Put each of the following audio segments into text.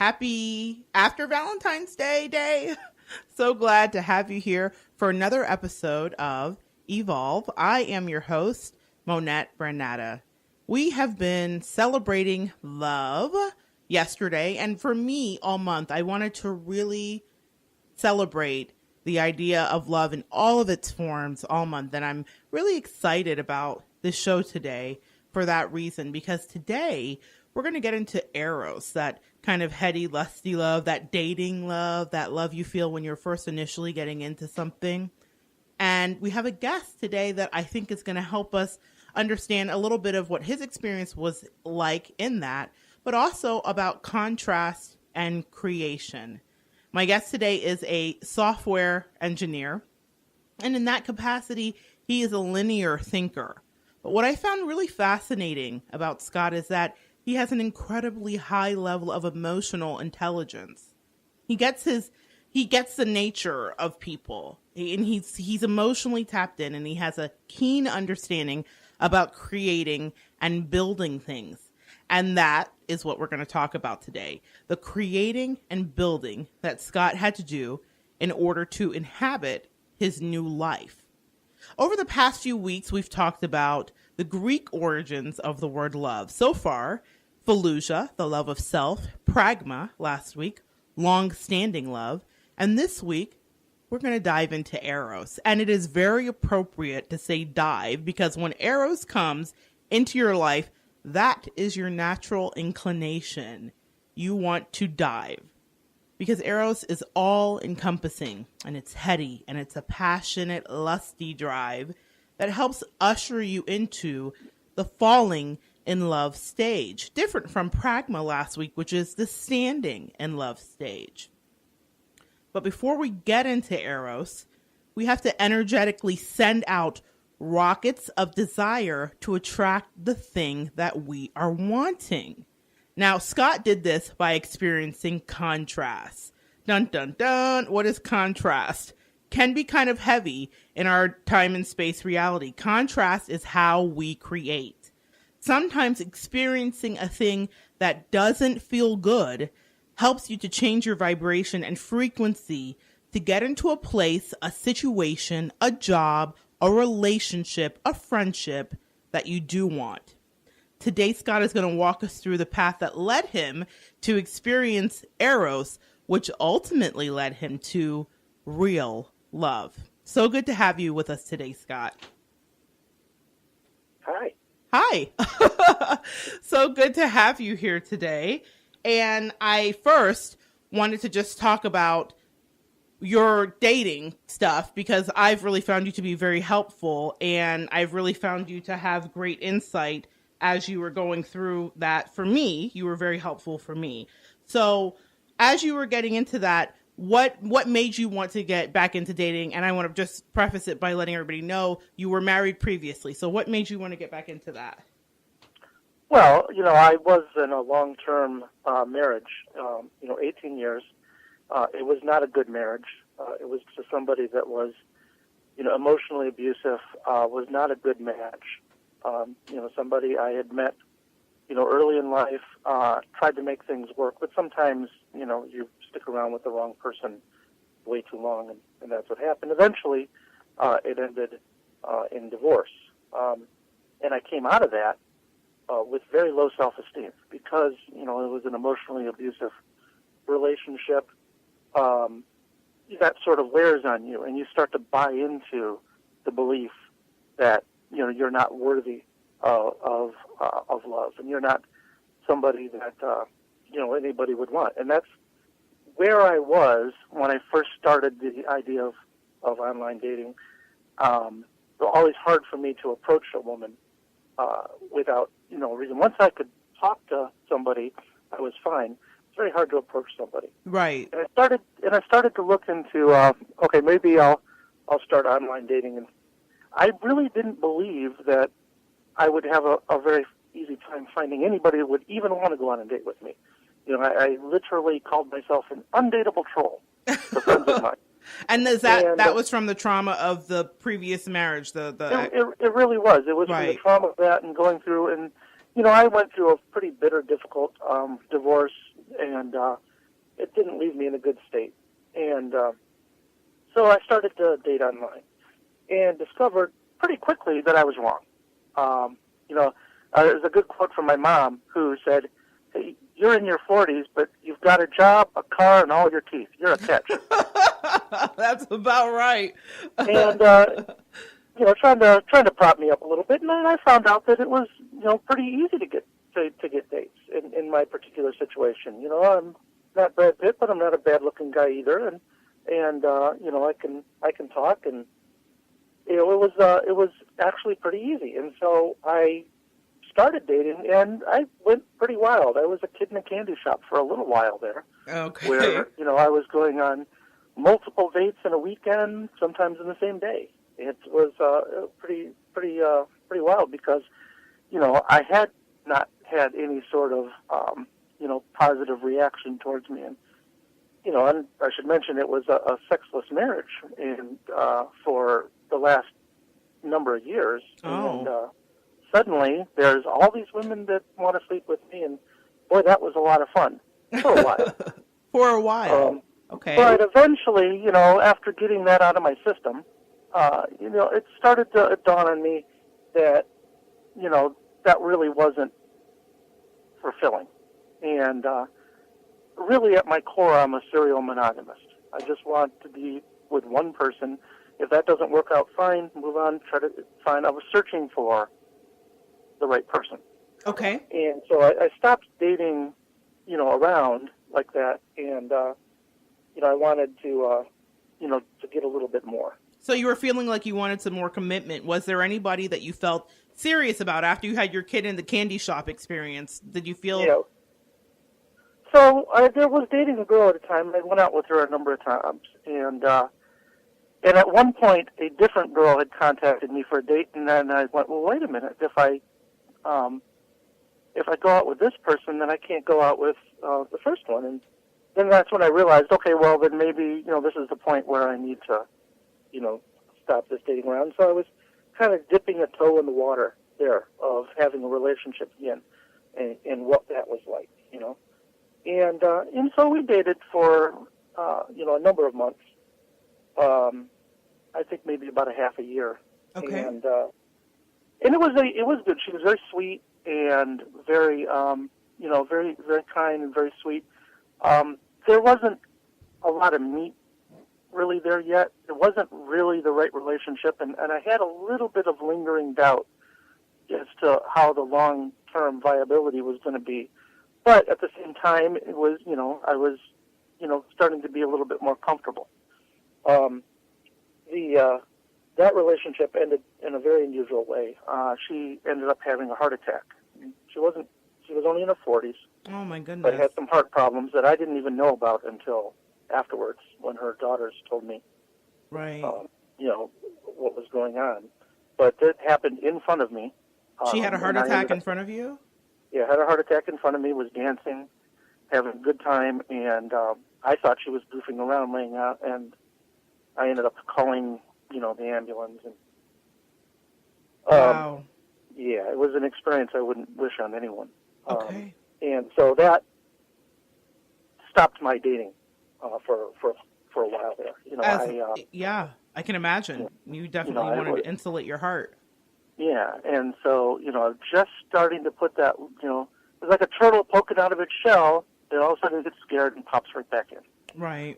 Happy after Valentine's Day. So glad to have you here for another episode of Evolve. I am your host, Monette Brann-Natta. We have been celebrating love yesterday, and for me all month, I wanted to really celebrate the idea of love in all of its forms all month. And I'm really excited about this show today for that reason, because today we're going to get into Eros, that kind of heady, lusty love, that dating love, that love you feel when you're first initially getting into something. And we have a guest today that I think is going to help us understand a little bit of what his experience was like in that, but also about contrast and creation. My guest today is a software engineer, and in that capacity, he is a linear thinker. But what I found really fascinating about Scott is that he has an incredibly high level of emotional intelligence. He gets the nature of people, and he's emotionally tapped in, and he has a keen understanding about creating and building things. And that is what we're going to talk about today. The creating and building that Scott had to do in order to inhabit his new life. Over the past few weeks, we've talked about the Greek origins of the word love. So far, Philusia, the love of self, pragma last week, long-standing love, and this week, we're going to dive into Eros. And it is very appropriate to say dive, because when Eros comes into your life, that is your natural inclination. You want to dive. Because Eros is all-encompassing, and it's heady, and it's a passionate, lusty drive that helps usher you into the falling in love stage, different from pragma last week, which is the standing in love stage. But before we get into Eros, we have to energetically send out rockets of desire to attract the thing that we are wanting. Now, Scott did this by experiencing contrast. Dun, dun, dun. What is contrast? Can be kind of heavy in our time and space reality. Contrast is how we create. Sometimes experiencing a thing that doesn't feel good helps you to change your vibration and frequency to get into a place, a situation, a job, a relationship, a friendship that you do want. Today, Scott is going to walk us through the path that led him to experience Eros, which ultimately led him to real love. So good to have you with us today, Scott. Hi. Hi. So good to have you here today. And I first wanted to just talk about your dating stuff, because I've really found you to be very helpful, and I've really found you to have great insight as you were going through that. For me, you were very helpful for me. So as you were getting into that, what made you want to get back into dating? And I want to just preface it by letting everybody know you were married previously. So what made you want to get back into that? Well, I was in a long-term marriage, 18 years. It was not a good marriage. It was to somebody that was, emotionally abusive, was not a good match. Somebody I had met, early in life, tried to make things work, but sometimes, you stick around with the wrong person way too long, and that's what happened. Eventually, it ended in divorce. And I came out of that with very low self-esteem because, it was an emotionally abusive relationship. That sort of wears on you, and you start to buy into the belief that you're not worthy of love, and you're not somebody that anybody would want. And that's where I was when I first started the idea of online dating. It was always hard for me to approach a woman without reason. Once I could talk to somebody, I was fine. It's very hard to approach somebody. Right. And I started to look into okay, maybe I'll start online dating, and I really didn't believe that I would have a very easy time finding anybody that would even want to go on a date with me. I literally called myself an undateable troll to friends of mine. And is that was from the trauma of the previous marriage? It really was. It was right. From the trauma of that and going through, and I went through a pretty bitter, difficult divorce, and it didn't leave me in a good state. And so I started to date online and discovered pretty quickly that I was wrong. There's a good quote from my mom who said, "Hey, you're in your 40s, but you've got a job, a car, and all your teeth. You're a catch." That's about right. And trying to prop me up a little bit, and then I found out that it was pretty easy to get dates in my particular situation. I'm not Brad Pitt, but I'm not a bad looking guy either, and I can talk, and it was actually pretty easy, and so I started dating, and I went pretty wild. I was a kid in a candy shop for a little while there, Okay. where I was going on multiple dates in a weekend, sometimes in the same day. It was pretty wild because I had not had any sort of positive reaction towards me, and and I should mention it was a sexless marriage, and for the last number of years, and suddenly there's all these women that want to sleep with me, and boy, that was a lot of fun for a while. For a while. Okay. But eventually, after getting that out of my system, it started to dawn on me that, that really wasn't fulfilling. And really at my core, I'm a serial monogamist. I just want to be with one person. If that doesn't work out, fine, move on, try to find. I was searching for the right person. Okay. And so I stopped dating, around like that, and I wanted to, to get a little bit more. So you were feeling like you wanted some more commitment. Was there anybody that you felt serious about after you had your kid in the candy shop experience? Did you feel? Yeah. So I was dating a girl at a time. I went out with her a number of times, and at one point, a different girl had contacted me for a date, and then I went, well, wait a minute. If I go out with this person, then I can't go out with the first one. And then that's when I realized, okay, well, then maybe, this is the point where I need to, stop this dating around. So I was kind of dipping a toe in the water there of having a relationship again and what that was like, And so we dated for, a number of months. I think maybe about a half a year. Okay. And it was good. She was very sweet and very, very, very kind and very sweet. There wasn't a lot of meat really there yet. It wasn't really the right relationship, and I had a little bit of lingering doubt as to how the long-term viability was going to be. But at the same time, it was, I was, starting to be a little bit more comfortable. That relationship ended in a very unusual way. She ended up having a heart attack. She was only in her 40s. Oh, my goodness. But had some heart problems that I didn't even know about until afterwards when her daughters told me, right. What was going on. But it happened in front of me. She had a heart attack in front of you? Yeah, had a heart attack in front of me, was dancing, having a good time, and I thought she was goofing around, laying out, and I ended up calling, the ambulance. And wow. Yeah, it was an experience I wouldn't wish on anyone. Okay. And so that stopped my dating for a while there. Yeah, I can imagine. You definitely wanted to insulate your heart. Yeah, and so, just starting to put that, it's like a turtle poking out of its shell, and all of a sudden it gets scared and pops right back in. Right.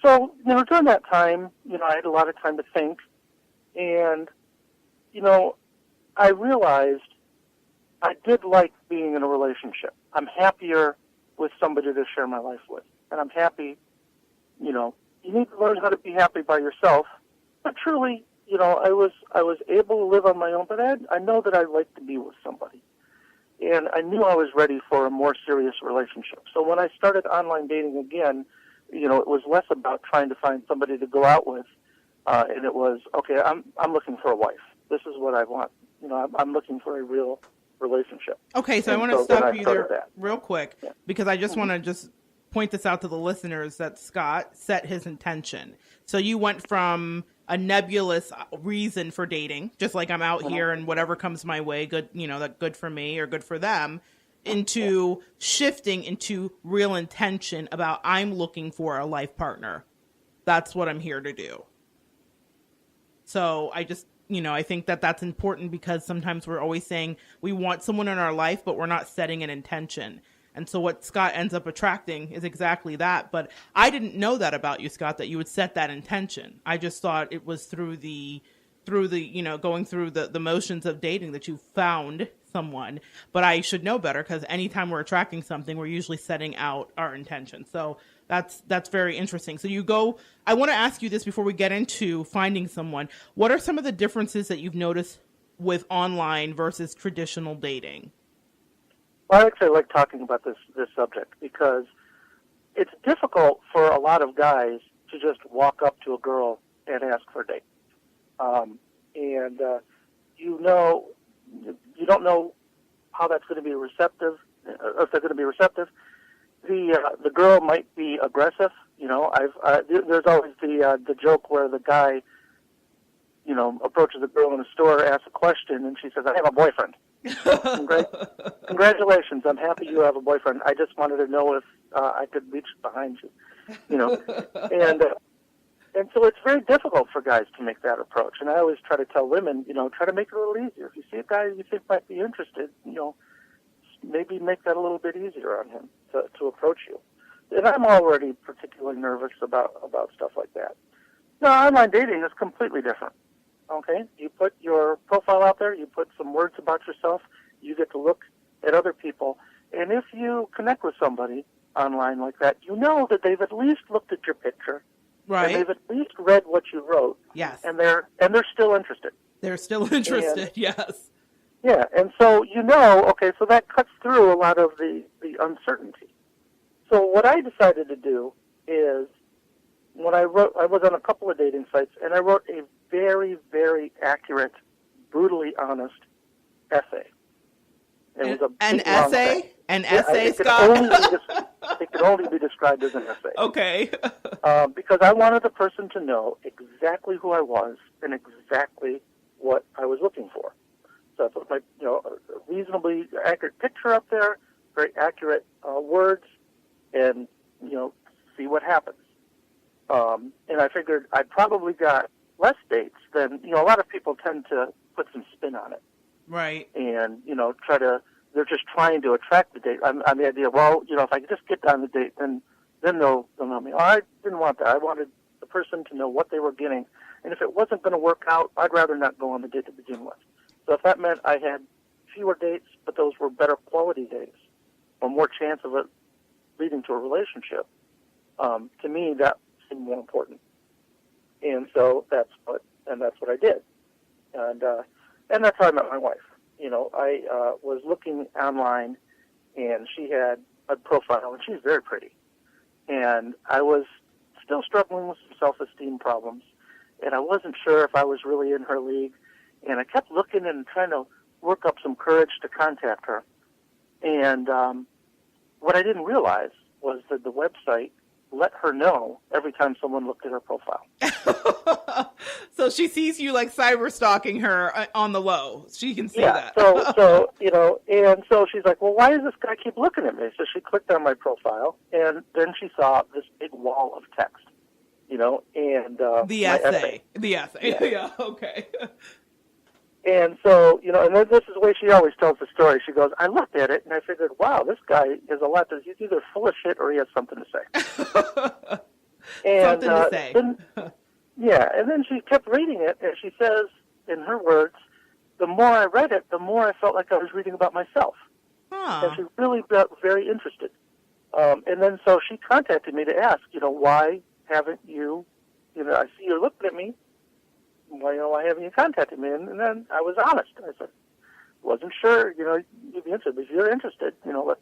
So, during that time, I had a lot of time to think, and, I realized I did like being in a relationship. I'm happier with somebody to share my life with, and I'm happy, you need to learn how to be happy by yourself, but truly, I was able to live on my own, but I know that I like to be with somebody. And I knew I was ready for a more serious relationship. So when I started online dating again, it was less about trying to find somebody to go out with, and it was, okay, I'm looking for a wife. This is what I want. I'm looking for a real relationship. Okay, so I want to stop you there real quick, because I just want to just point this out to the listeners that Scott set his intention. So you went from a nebulous reason for dating, just like I'm out here and whatever comes my way, good, that good for me or good for them, into shifting into real intention about I'm looking for a life partner. That's what I'm here to do. So I just, I think that that's important because sometimes we're always saying we want someone in our life, but we're not setting an intention. And so what Scott ends up attracting is exactly that. But I didn't know that about you, Scott, that you would set that intention. I just thought it was through the, going through the motions of dating that you found someone. But I should know better because anytime we're attracting something, we're usually setting out our intention. So that's very interesting. So I want to ask you this before we get into finding someone. What are some of the differences that you've noticed with online versus traditional dating? Well, I actually like talking about this subject because it's difficult for a lot of guys to just walk up to a girl and ask for a date. You don't know how that's going to be receptive, if they're going to be receptive. The girl might be aggressive. There's always the joke where the guy, approaches a girl in a store, asks a question, and she says, "I have a boyfriend." Congratulations! I'm happy you have a boyfriend. I just wanted to know if I could reach behind you. And so it's very difficult for guys to make that approach. And I always try to tell women, try to make it a little easier. If you see a guy you think might be interested, maybe make that a little bit easier on him to approach you. And I'm already particularly nervous about stuff like that. Now, online dating is completely different. Okay? You put your profile out there, you put some words about yourself, you get to look at other people, and if you connect with somebody online like that, you know that they've at least looked at your picture, right? And they've at least read what you wrote, yes, and they're still interested. They're still interested, yes. Yeah, and so okay, so that cuts through a lot of the uncertainty. So what I decided to do is, when I was on a couple of dating sites, and I wrote a very, very accurate, brutally honest essay. It was an essay? An essay, Scott? It could only be described as an essay. Okay. Because I wanted the person to know exactly who I was and exactly what I was looking for. So I put my, a reasonably accurate picture up there, very accurate words, and, see what happens. And I figured I probably got less dates than, a lot of people tend to put some spin on it. Right. And, they're just trying to attract the date on the idea, well, if I could just get down the date, then they'll know me. Oh, I didn't want that. I wanted the person to know what they were getting. And if it wasn't going to work out, I'd rather not go on the date to begin with. So if that meant I had fewer dates, but those were better quality dates, or more chance of it leading to a relationship, to me, that seemed more important. And so that's what I did. And that's how I met my wife. I was looking online, and she had a profile, and she's very pretty. And I was still struggling with some self-esteem problems, and I wasn't sure if I was really in her league. And I kept looking and trying to work up some courage to contact her. And what I didn't realize was that the website let her know every time someone looked at her profile. So she sees you like cyber stalking her on the low. She can see that. And so she's like, well, why does this guy keep looking at me? So she clicked on my profile, and then she saw this big wall of text, and the essay. The essay. Yeah, okay. And so, and then this is the way she always tells the story. She goes, I looked at it, and I figured, wow, this guy has a lot he's either full of shit or he has something to say. And, something to say. And then she kept reading it, and she says, in her words, the more I read it, the more I felt like I was reading about myself. Huh. And she really got very interested. And then so she contacted me to ask, why haven't you, I see you're looking at me. Why haven't you contacted me? And then I was honest. I said, wasn't sure, you'd be interested. But if you're interested, let's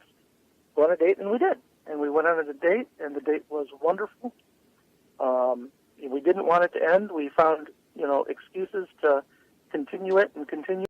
go on a date. And we did. And we went on a date, and the date was wonderful. We didn't want it to end. We found, excuses to continue it and continue.